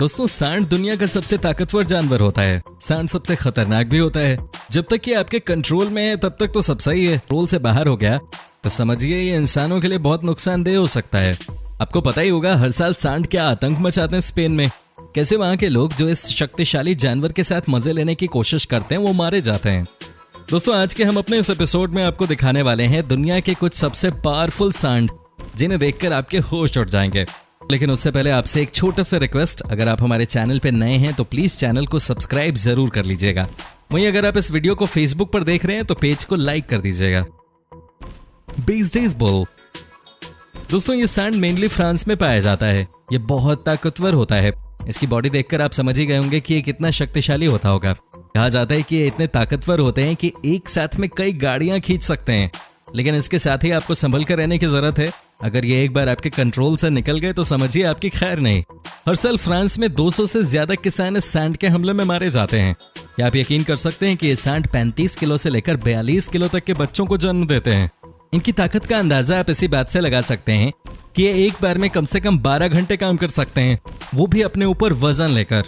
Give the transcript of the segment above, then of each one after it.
दोस्तों सांड दुनिया का सबसे ताकतवर जानवर होता है। सांड सबसे खतरनाक भी होता है। जब तक ये आपके कंट्रोल में है तब तक तो सब सही है। कंट्रोल से बाहर हो गया तो समझिए ये इंसानों के लिए बहुत नुकसानदेह हो सकता है। आपको पता ही होगा हर साल सांड क्या आतंक मचाते हैं स्पेन में। कैसे वहां के लोग जो इस शक्तिशाली जानवर के साथ मजे लेने की कोशिश करते हैं वो मारे जाते हैं। दोस्तों आज के हम अपने इस एपिसोड में आपको दिखाने वाले हैं दुनिया के कुछ सबसे पावरफुल सांड जिन्हें देखकर आपके होश उड़ जाएंगे। लेकिन उससे पहले आपसे एक छोटा सा रिक्वेस्ट, अगर आप हमारे चैनल पे नए हैं तो प्लीज चैनल को सब्सक्राइब जरूर कर लीजिएगा। वहीं अगर आप इस वीडियो को फेसबुक पर देख रहे हैं तो पेज को लाइक कर दीजिएगा। बेसबोल दोस्तों ये सांड मेनली फ्रांस में पाया जाता है। ये बहुत ताकतवर होता है। इसकी बॉडी देखकर आप समझ ही गए होंगे कि ये कितना शक्तिशाली होता होगा। कहा जाता है कि ये इतने ताकतवर होते हैं कि एक साथ में कई गाड़ियां खींच सकते हैं। लेकिन इसके साथ ही आपको संभल कर रहने की जरूरत है। अगर ये एक बार आपके कंट्रोल से निकल गए तो समझिए आपकी खैर नहीं। हर साल फ्रांस में 200 से ज्यादा किसान इस सांड के हमले में मारे जाते हैं। क्या आप यकीन कर सकते हैं कि ये सांड 35 किलो से लेकर 42 किलो तक के बच्चों को जन्म देते हैं। इनकी ताकत का अंदाजा आप इसी बात से लगा सकते हैं कि ये एक बार में कम से कम 12 घंटे काम कर सकते हैं, वो भी अपने ऊपर वजन लेकर।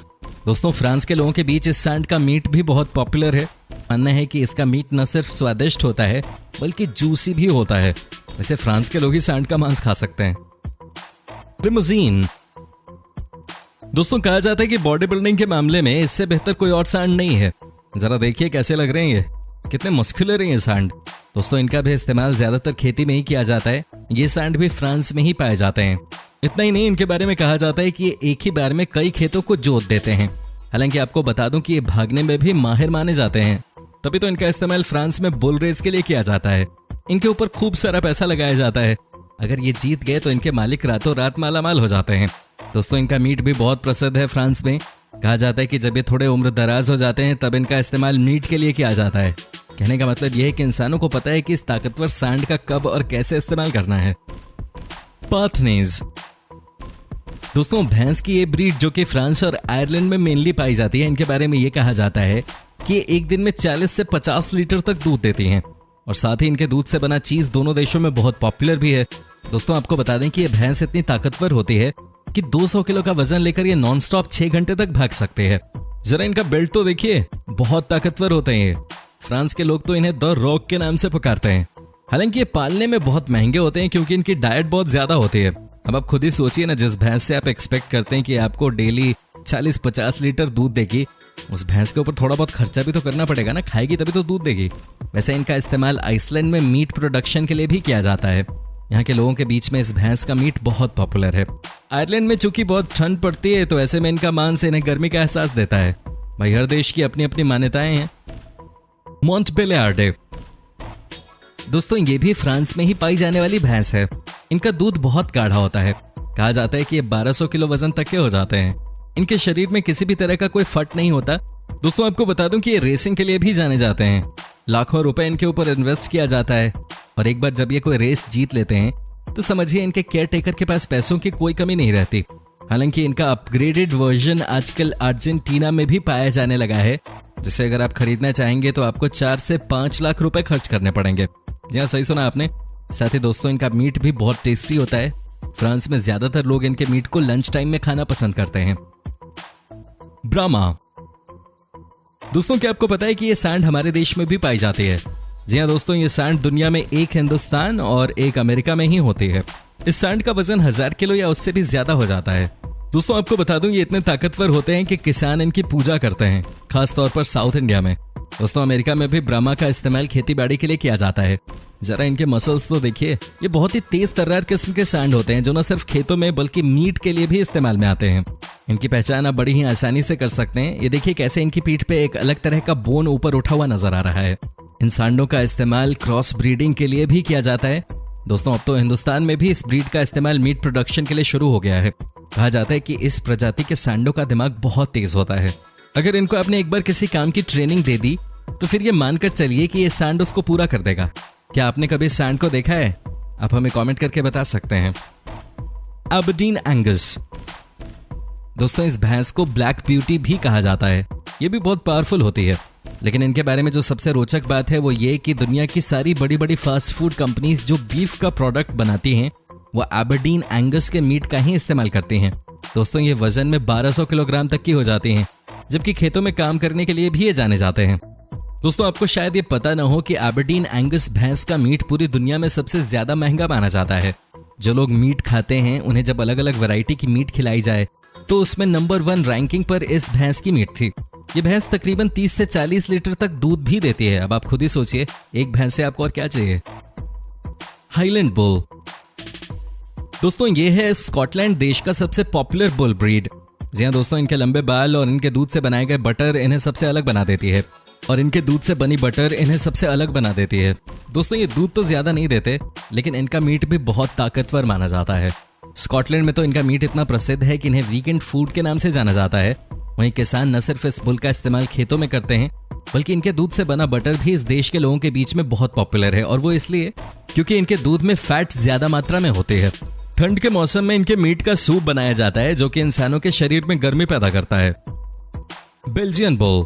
दोस्तों फ्रांस के लोगों के बीच इस सांड का मीट भी बहुत पॉपुलर है। मानना है कि इसका मीट न सिर्फ स्वादिष्ट होता है बल्कि जूसी भी होता है। वैसे फ्रांस के लोग ही सांड का मांस खा सकते हैं। लिमोजीन दोस्तों कहा जाता है कि बॉडी बिल्डिंग के मामले में इससे बेहतर कोई और सांड नहीं है। जरा देखिए कैसे लग रहे हैं ये, कितने मस्कुलर हैं ये सांड। दोस्तों इनका भी इस्तेमाल ज्यादातर खेती में ही किया जाता है। ये सांड भी फ्रांस में ही पाए जाते हैं। इतना ही नहीं, इनके बारे में कहा जाता है कि ये एक ही बार में कई खेतों को जोत देते हैं। हालांकि आपको बता दूं कि ये भागने में भी माहिर माने जाते हैं। तभी तो इनका इस्तेमाल फ्रांस में बुल रेस के लिए किया जाता है। इनके ऊपर खूब सारा पैसा लगाया जाता है। अगर ये जीत गए तो इनके मालिक रातों रात मालामाल हो जाते हैं। दोस्तों इनका मीट भी बहुत प्रसिद्ध है फ्रांस में। कहा जाता है कि जब ये थोड़े उम्र दराज हो जाते हैं तब इनका इस्तेमाल मीट के लिए किया जाता है। कहने का मतलब यह है कि इंसानों को पता है कि इस ताकतवर सांड का कब और कैसे इस्तेमाल करना है। पाथनेज दोस्तों भैंस की ये ब्रीड जो कि फ्रांस और आयरलैंड में मेनली पाई जाती है, इनके बारे में ये कहा जाता है कि ये एक दिन में 40 से 50 लीटर तक दूध देती हैं। और साथ ही इनके दूध से बना चीज दोनों देशों में बहुत पॉपुलर भी है। दोस्तों आपको बता दें कि ये भैंस इतनी ताकतवर होती है कि 200 किलो का वजन लेकर ये नॉन स्टॉप 6 घंटे तक भाग सकते हैं। जरा इनका बेल्ट तो देखिए, बहुत ताकतवर होते हैं ये। फ्रांस के लोग तो इन्हें द रॉक के नाम से पुकारते हैं। हालांकि ये पालने में बहुत महंगे होते हैं क्योंकि इनकी डाइट बहुत ज्यादा होती है। अब आप खुद ही सोचिए ना, जिस भैंस से आप एक्सपेक्ट करते हैं कि आपको डेली 40-50 लीटर दूध देगी, उस भैंस के ऊपर थोड़ा बहुत खर्चा भी तो करना पड़ेगा ना। खाएगी तभी तो दूध देगी। वैसे इनका इस्तेमाल आइसलैंड में मीट प्रोडक्शन के लिए भी किया जाता है। यहाँ के लोगों के बीच में इस भैंस का मीट बहुत पॉपुलर है। आयरलैंड में चूंकि बहुत ठंड पड़ती है तो ऐसे में इनका मांस इन्हें गर्मी का एहसास देता है। भाई हर देश की अपनी अपनी मान्यताएं हैं। मोंटबेलियार्डे दोस्तों ये भी फ्रांस में ही पाई जाने वाली भैंस है। इनका दूध बहुत गाढ़ा होता है। कहा जाता है कि ये 1200 किलो वजन तक के हो जाते हैं। इनके शरीर में किसी भी तरह का कोई फट नहीं होता। दोस्तों आपको बता दूं कि ये रेसिंग के लिए भी जाने जाते हैं। लाखों रुपए इनके ऊपर इन्वेस्ट किया जाता है। और एक बार जब ये कोई रेस जीत लेते हैं तो समझिए इनके केयर टेकर के पास पैसों की कोई कमी नहीं रहती। हालांकि इनका अपग्रेडेड वर्जन आजकल अर्जेंटीना में भी पाया जाने लगा है, जिसे अगर आप खरीदना चाहेंगे तो आपको 4 से 5 लाख रुपए खर्च करने पड़ेंगे। जी हाँ, सही सुना आपने। साथ ही दोस्तों इनका मीट भी बहुत टेस्टी होता है। फ्रांस में ज्यादातर लोग इनके मीट को लंच टाइम में खाना पसंद करते हैं। ब्रामा दोस्तों क्या आपको पता है कि ये सांड हमारे देश में भी पाई जाती है? जी हाँ दोस्तों, ये सांड दुनिया में एक हिंदुस्तान और एक अमेरिका में ही होती है। इस सांड का वजन 1000 किलो या उससे भी ज्यादा हो जाता है। दोस्तों आपको बता दूं ये इतने ताकतवर होते हैं कि किसान इनकी पूजा करते हैं, खास तौर पर साउथ इंडिया में। दोस्तों अमेरिका में भी ब्रामा का इस्तेमाल खेती बाड़ी के लिए किया जाता है। जरा इनके मसल्स तो देखिए, ये बहुत ही तेज तर्रार किस्म के सांड होते हैं जो न सिर्फ खेतों में बल्कि मीट के लिए भी इस्तेमाल में आते हैं। इनकी पहचान आप बड़ी ही आसानी से कर सकते हैं। ये देखिए कैसे इनकी पीठ पे एक अलग तरह का बोन ऊपर उठा हुआ नजर आ रहा है। इन सांडों का इस्तेमाल क्रॉस ब्रीडिंग के लिए भी किया जाता है। दोस्तों अब तो हिंदुस्तान में भी इस ब्रीड का इस्तेमाल मीट प्रोडक्शन के लिए शुरू हो गया है। कहा जाता है कि इस प्रजाति के सांडों का दिमाग बहुत तेज होता है। अगर इनको आपने एक बार किसी काम की ट्रेनिंग दे दी तो फिर ये मानकर चलिए कि ये सांड उसको पूरा कर देगा। क्या आपने कभी सांड को देखा है? आप हमें कमेंट करके बता सकते हैं। एबरडीन एंगस दोस्तों इस भैंस को ब्लैक ब्यूटी भी कहा जाता है। ये भी बहुत पावरफुल होती है। लेकिन इनके बारे में जो सबसे रोचक बात है वो ये कि दुनिया की सारी बड़ी बड़ी फास्ट फूड कंपनीज जो बीफ का प्रोडक्ट बनाती हैं वो एबरडीन एंगस के मीट का ही इस्तेमाल करती हैं। दोस्तों ये वजन में 1200 किलोग्राम तक की हो जाती हैं, जबकि खेतों में काम करने के लिए भी ये जाने जाते हैं। दोस्तों आपको शायद ये पता ना हो कि एबरडीन एंगस भैंस का मीट पूरी दुनिया में सबसे ज्यादा महंगा माना जाता है। जो लोग मीट खाते हैं उन्हें जब अलग अलग वैरायटी की मीट खिलाई जाए तो उसमें नंबर 1 रैंकिंग पर इस भैंस की मीट थी। ये भैंस तकरीबन 30 से 40 लीटर तक दूध भी देती है। अब आप खुद ही सोचिए, एक भैंस से आपको और क्या चाहिए। Highland bull. दोस्तों ये है स्कॉटलैंड देश का सबसे पॉपुलर बुल ब्रीड। जी हाँ दोस्तों, इनके लंबे बाल और इनके दूध से बनाए गए बटर इन्हें सबसे अलग बना देती है, और इनके दूध से बनी बटर इन्हें सबसे अलग बना देती है। दोस्तों ये दूध तो ज्यादा नहीं देते, लेकिन इनका मीट भी बहुत ताकतवर माना जाता है। स्कॉटलैंड में तो इनका मीट इतना प्रसिद्ध है कि इन्हें वीकेंड फूड के नाम से जाना जाता है। वहीं किसान न सिर्फ इस बुल का इस्तेमाल खेतों में करते हैं, बल्कि इनके दूध से बना बटर भी इस देश के लोगों के बीच में बहुत पॉपुलर है, और वो इसलिए क्योंकि इनके दूध में फैट ज्यादा मात्रा में होते हैं। ठंड के मौसम में इनके मीट का सूप बनाया जाता है, जो कि इंसानों के शरीर में गर्मी पैदा करता है। Belgian bull.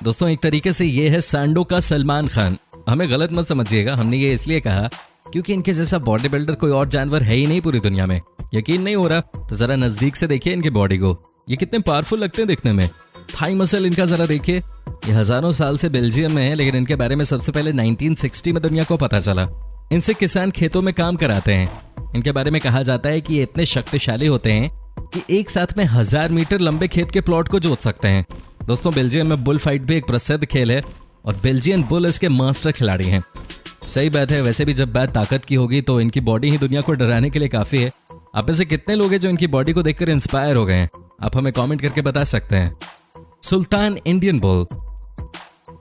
दोस्तों एक तरीके से ये है सांडो का सलमान खान। हमें गलत मत समझिएगा, हमने ये इसलिए कहा क्योंकि इनके जैसा बॉडी बिल्डर कोई और जानवर है ही नहीं पूरी दुनिया में। यकीन नहीं हो रहा तो जरा नजदीक से देखिए इनकी बॉडी को, ये कितने पावरफुल लगते हैं दिखने में। थाई मसल इनका जरा देखिए। ये हजारों साल से बेल्जियम में है, लेकिन इनके बारे में सबसे पहले 1960 में दुनिया को पता चला। इनसे किसान खेतों में काम कराते हैं। इनके बारे में कहा जाता है कि ये इतने शक्तिशाली होते हैं कि एक साथ में 1000 मीटर लंबे खेत के प्लॉट को जोत सकते हैं। दोस्तों बेल्जियम में बुल फाइट भी एक प्रसिद्ध खेल है, और बेल्जियन बुल इसके मास्टर खिलाड़ी हैं। सही बात है, वैसे भी जब बात ताकत की होगी तो इनकी बॉडी ही दुनिया को डराने के लिए काफी है। आप में से कितने लोग हैं जो इनकी बॉडी को देखकर इंस्पायर हो गए हैं? आप हमें कमेंट करके बता सकते हैं। सुल्तान इंडियन बुल।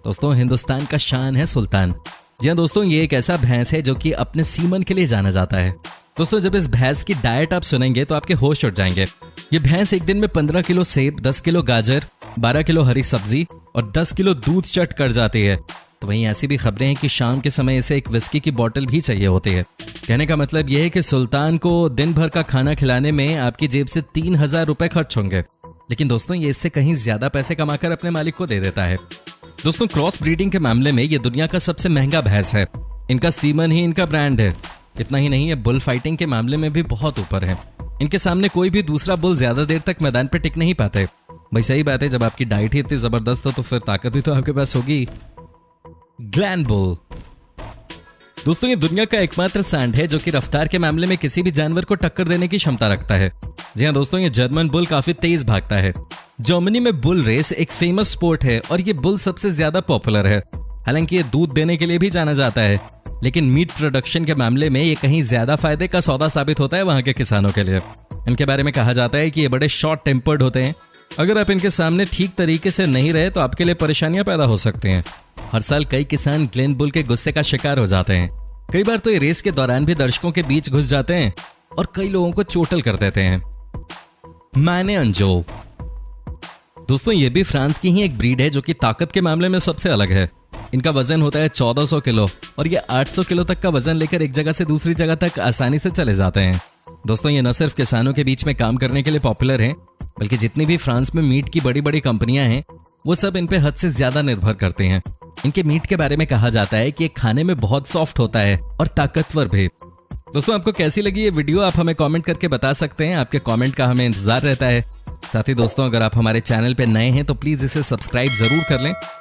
दोस्तों हिंदुस्तान का शान है सुल्तान। जी हाँ दोस्तों, ये एक ऐसा भैंस है जो कि अपने सीमन के लिए जाना जाता है। दोस्तों जब इस भैंस की डाइट आप सुनेंगे तो आपके होश उड़ जाएंगे। ये भैंस एक दिन में 15 किलो सेब, 10 किलो गाजर, 12 किलो हरी सब्जी और 10 किलो दूध चट कर जाती है। तो वहीं ऐसी भी खबरें हैं कि शाम के समय इसे एक विस्की की बोतल भी चाहिए होती है। कहने का मतलब यह है कि सुल्तान को दिन भर का खाना खिलाने में आपकी जेब से 3000 रुपए खर्च होंगे। लेकिन दोस्तों ये इससे कहीं ज्यादा पैसे कमाकर अपने मालिक को दे देता है। दोस्तों क्रॉस ब्रीडिंग के मामले में ये दुनिया का सबसे महंगा भैंस है। इनका सीमन ही इनका ब्रांड है। इतना ही नहीं, ये बुल फाइटिंग के मामले में भी बहुत ऊपर है। इनके सामने कोई भी दूसरा बुल ज्यादा देर तक मैदान पे टिक नहीं पाते। भाई सही बात है, जब आपकी डाइट ही इतनी जबरदस्त हो तो फिर ताकत भी तो आपके पास होगी। ग्लैन बुल। दोस्तों ये दुनिया का एकमात्र सांड है जो कि रफ्तार के मामले में किसी भी जानवर को टक्कर देने की क्षमता रखता है। जी हाँ दोस्तों, ये जर्मन बुल काफी तेज भागता है। जर्मनी में बुल रेस एक फेमस स्पोर्ट है और ये बुल सबसे ज्यादा पॉपुलर है। हालांकि ये दूध देने के लिए भी जाना जाता है, लेकिन मीट प्रोडक्शन के मामले में ये कहीं ज्यादा फायदे का सौदा साबित होता है वहां के किसानों के लिए। इनके बारे में कहा जाता है कि ये बड़े शॉर्ट टेम्पर्ड होते हैं। अगर आप इनके सामने ठीक तरीके से नहीं रहे तो आपके लिए परेशानियां पैदा हो सकती हैं। हर साल कई किसान ग्लेन बुल के गुस्से का शिकार हो जाते हैं। कई बार तो ये रेस के दौरान भी दर्शकों के बीच घुस जाते हैं और कई लोगों को चोटल कर देते हैं। मैने अंजो। दोस्तों ये भी फ्रांस की ही एक ब्रीड है जो कि ताकत के मामले में सबसे अलग है। इनका वजन होता है 1400 किलो और ये 800 किलो तक का वजन लेकर एक जगह से दूसरी जगह तक आसानी से चले जाते हैं। दोस्तों ये न सिर्फ किसानों के बीच में काम करने के लिए पॉपुलर हैं, बल्कि जितनी भी फ्रांस में मीट की बड़ी बड़ी कंपनियां हैं वो सब इन पे हद से ज्यादा निर्भर करते हैं। इनके मीट के बारे में कहा जाता है कि ये खाने में बहुत सॉफ्ट होता है और ताकतवर भी। दोस्तों आपको कैसी लगी ये वीडियो आप हमें कमेंट करके बता सकते हैं। आपके कमेंट का हमें इंतजार रहता है। साथ ही दोस्तों अगर आप हमारे चैनल पे नए हैं तो प्लीज इसे सब्सक्राइब जरूर कर लें